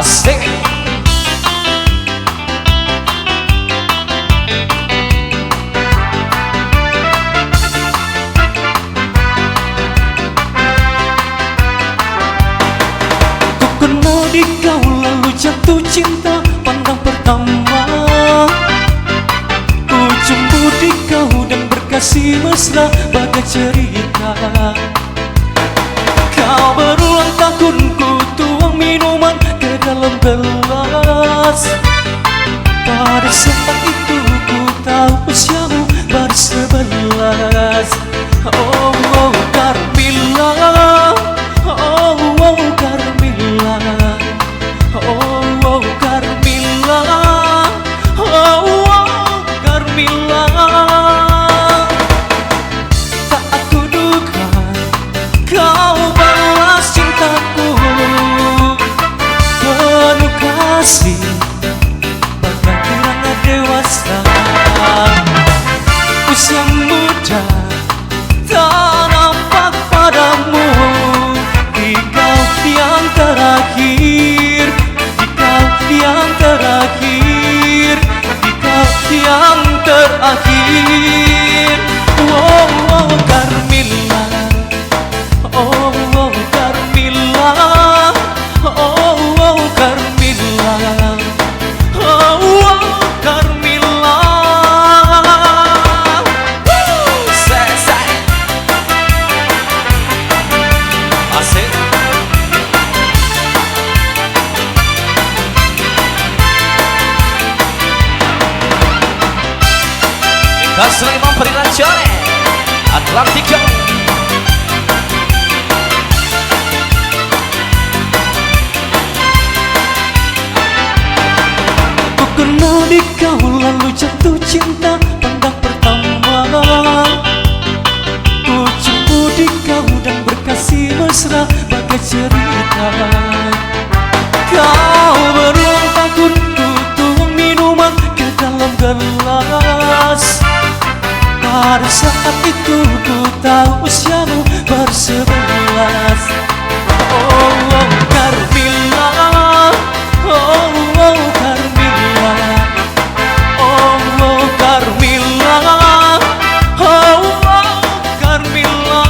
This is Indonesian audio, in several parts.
Asik. Ku kenal di kau lalu jatuh cinta pandang pertama. Ku jumpa di kau dan berkasih mesra bagai cerita. Kau berulang tahun ku tuang minuman ke dalam gelas. Pada saat itu ku tahu usiamu baru 11. Oh, oh Carmilla, oh, oh Carmilla, oh, oh Carmilla, oh, oh Carmilla. Tak aku duga kau balas cintaku penuh kasih bagai kirana dewasa. Usia muda tak nampak padamu, di kau yang terakhir, di kau yang terakhir, di kau yang terakhir. Oh, oh Carmilla, oh, oh Carmilla, oh, oh Carmilla, oh, oh Carmilla. Selesai. Asik. Kita Sulaiman Perilancione Atlantico. Ku kenal di kau lalu jatuh cinta pandang pertama. Ku jumpa di kau dan berkasih mesra bagai cerita. Kau berulang tahun ku tuang minuman ke dalam gelas. Pada saat itu ku tahu usiamu baru 11. Oh, oh Carmilla, oh, oh Carmilla, oh, oh Carmilla, oh, oh Carmilla.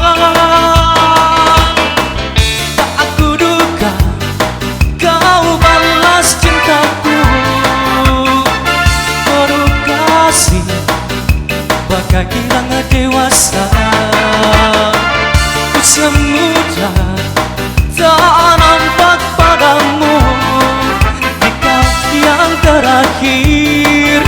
Tak aku duga kau balas cintaku penuh kasih bagai kirana dewasa. Usia muda tak nampak padamu, di kau yang terakhir,